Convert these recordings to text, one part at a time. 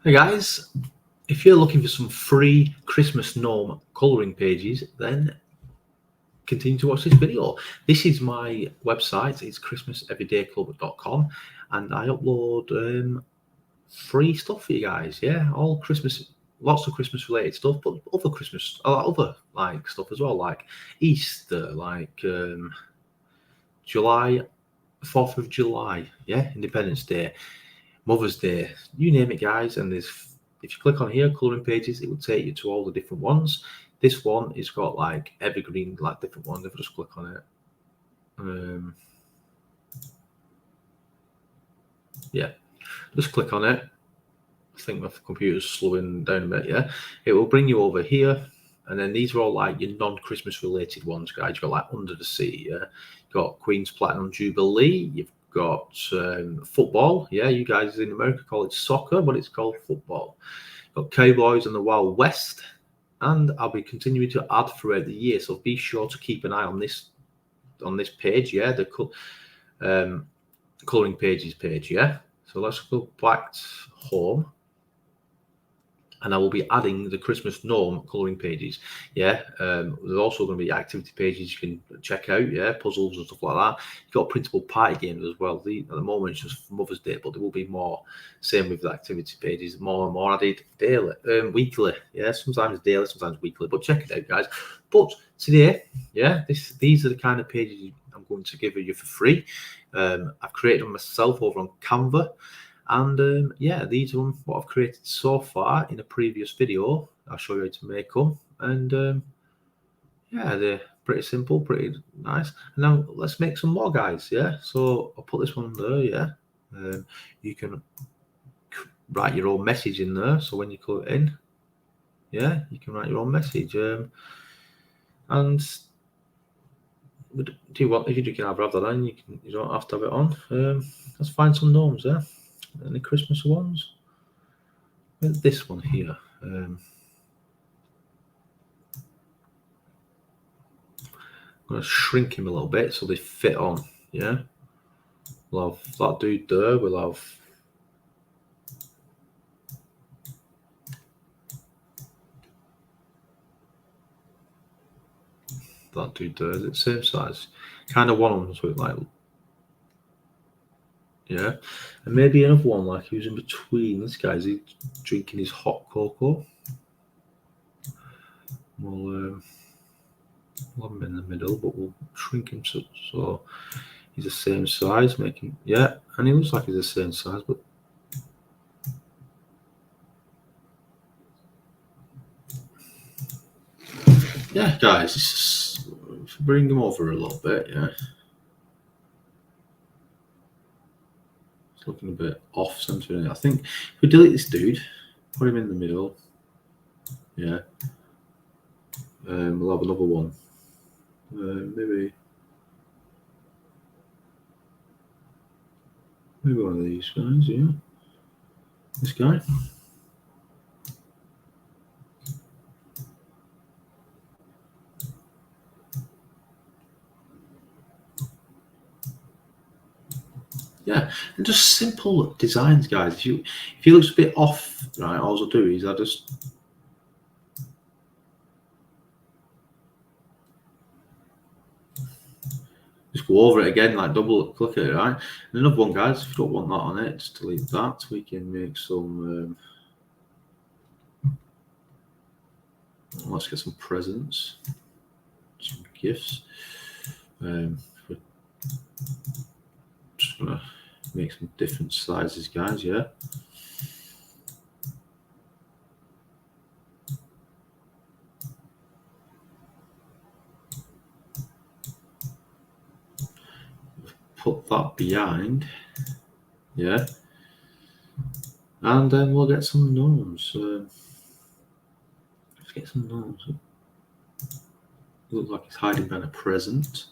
Hey guys, if you're looking for some free Christmas gnome coloring pages, then continue to watch this video. This is my website, it's christmaseverydayclub.com, and I upload free stuff for you guys. Yeah, all Christmas, lots of Christmas related stuff, but other Christmas, other like stuff as well, like Easter, like July, 4th of July, yeah, Independence Day, Mother's Day, you name it, guys. And there's, if you click on here, coloring pages, it will take you to all the different ones. This one is got like evergreen, like different ones. If I just click on it, yeah, just click on it. I think my computer's slowing down a bit. Yeah, it will bring you over here, and then these are all like your non-Christmas related ones, guys. You've got like Under the Sea. Yeah, you've got Queen's Platinum Jubilee. You've got football. Yeah, you guys in America call it soccer, but it's called football. You've got Cowboys and the Wild West, and I'll be continuing to add throughout the year. So be sure to keep an eye on this page. Yeah, the coloring pages page. Yeah. So let's go back to home. And I will be adding the Christmas gnome coloring pages. Yeah, there's also going to be activity pages you can check out. Yeah, puzzles and stuff like that. You've got printable party games as well. At the moment, it's just for Mother's Day, but there will be more. Same with the activity pages, more and more added daily, weekly. Yeah, sometimes daily, sometimes weekly. But check it out, guys. But today, yeah, these are the kind of pages I'm going to give you for free. I've created them myself over on Canva. And yeah, these are what I've created so far. In a previous video, I'll show you how to make them. And yeah, they're pretty simple, pretty nice. And now let's make some more, guys. Yeah, so I'll put this one there. Yeah, you can write your own message in there. So when you put it in, yeah, you can write your own message. And do you want, if you can either have that on, you don't have to have it on. Let's find some gnomes there. Any Christmas ones? This one here. I'm going to shrink him a little bit so they fit on. Yeah, we'll have that dude there. We'll have that dude there. Is it same size? Kind of one of them, so it like, yeah, and maybe another one like who's in between. This guy's drinking his hot cocoa. We'll have him in the middle, but we'll shrink him so he's the same size. Make him, yeah, and he looks like he's the same size, but yeah, guys, just bring him over a little bit. Yeah, it's looking a bit off center. I think if we delete this dude, put him in the middle. Yeah, we'll have another one. Maybe one of these guys. Yeah, this guy. Yeah, and just simple designs, guys. If he looks a bit off, right, all I'll do is I just go over it again, like double click it, right? And another one, guys, if you don't want that on it, just delete that. We can make some, let's get some presents, some gifts. We're just gonna make some different sizes, guys, yeah. Put that behind, yeah, and then we'll get some gnomes. Let's get some gnomes. Looks like it's hiding behind a present,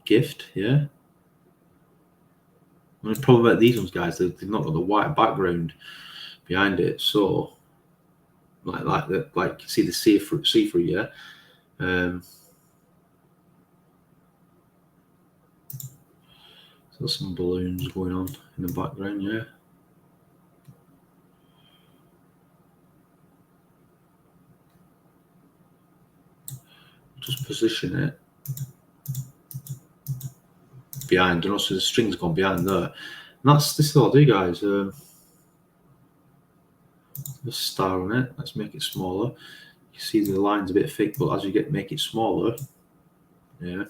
gift, yeah. And the problem about these ones, guys, they've not got the white background behind it, so like you see the see-through, yeah. So there's some balloons going on in the background, yeah. just position it behind, and also the string's gone behind there. And this is what I'll do, guys. The star on it. Let's make it smaller. You see the line's a bit thick, but as you make it smaller, yeah.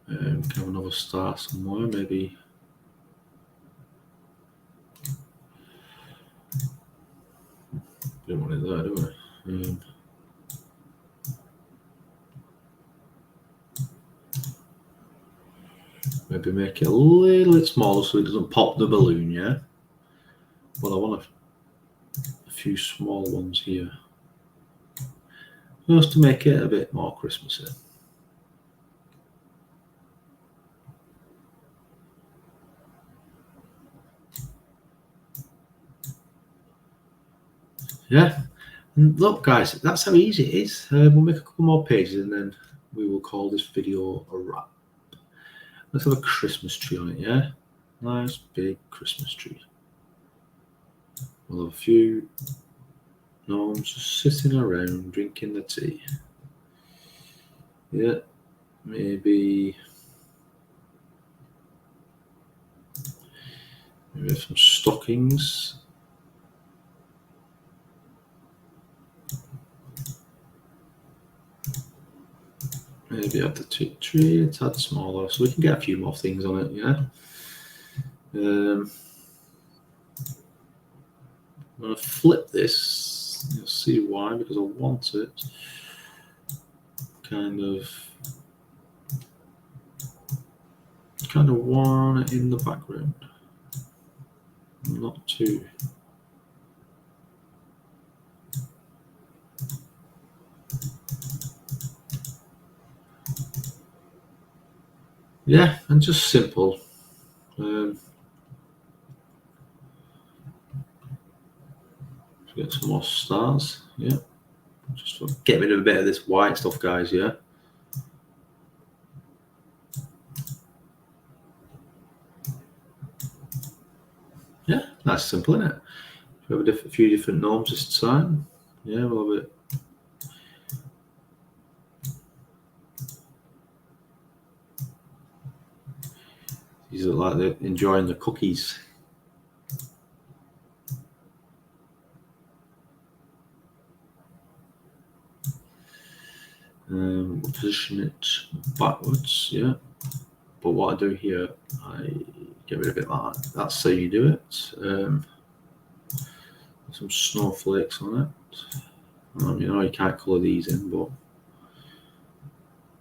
Can have another star somewhere, maybe. Don't want it there, do we? Maybe make it a little bit smaller so it doesn't pop the balloon, yeah? But I want a few small ones here. Just to make it a bit more Christmassy. Yeah, and look, guys, that's how easy it is. We'll make a couple more pages and then we will call this video a wrap. Let's have a Christmas tree on it, yeah? Nice big Christmas tree. We'll have a few gnomes just sitting around drinking the tea. Yeah, maybe have some stockings. Maybe add the tree a tad smaller so we can get a few more things on it, yeah? I'm going to flip this. You'll see why, because I want it kind of one in the background. Not too. Yeah, and just simple. Get some more stars. Yeah, just get rid of a bit of this white stuff, guys. Yeah. Yeah, that's simple, isn't it? We have a few different gnomes this time. Yeah, we'll have it. These look like they're enjoying the cookies. Position it backwards, yeah. But what I do here, I get rid of it like that. That's how you do it. Some snowflakes on it. You know, you can't colour these in, but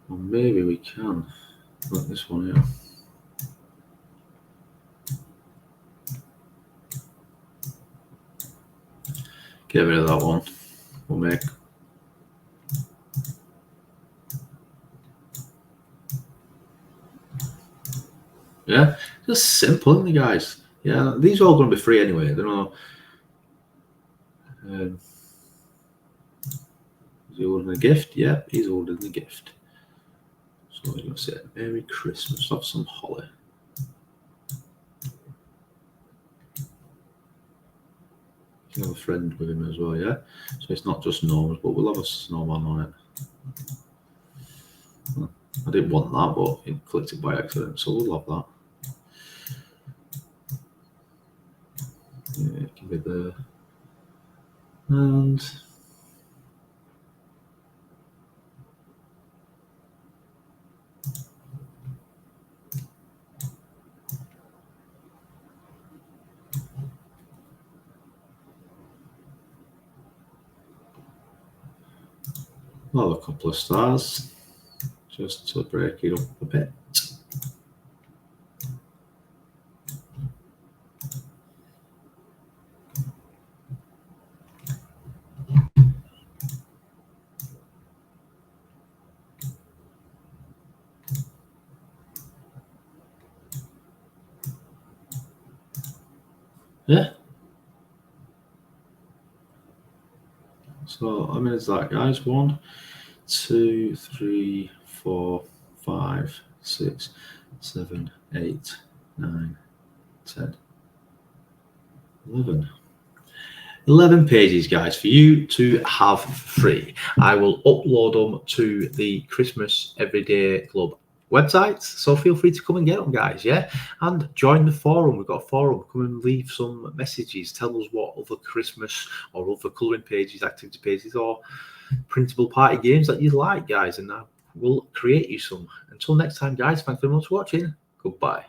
well, maybe we can. Like this one here. Get rid of that one. We'll make. Yeah, just simple, isn't it, guys? Yeah, these are all going to be free anyway. They're not. Is he ordering a gift? Yeah, he's ordering the gift. So we're going to say Merry Christmas. Have some holly. You have a friend with him as well, yeah? So it's not just gnomes, but we'll have a snowman on it. I didn't want that, but it clicked it by accident, so we'll have that. Yeah, it can be there. And I'll have a couple of stars just to break it up a bit. Yeah. So how many is that, guys? 1, 2, 3, 4, 5, 6, 7, 8, 9, 10, 11. 11 pages, guys, for you to have free. I will upload them to the Christmas Everyday Club websites, so feel free to come and get them, guys. Yeah, and join the forum. We've got a forum. Come and leave some messages. Tell us what other Christmas or other colouring pages, activity pages, or printable party games that you like, guys, and I will create you some. Until next time, guys, thanks very much for watching. Goodbye.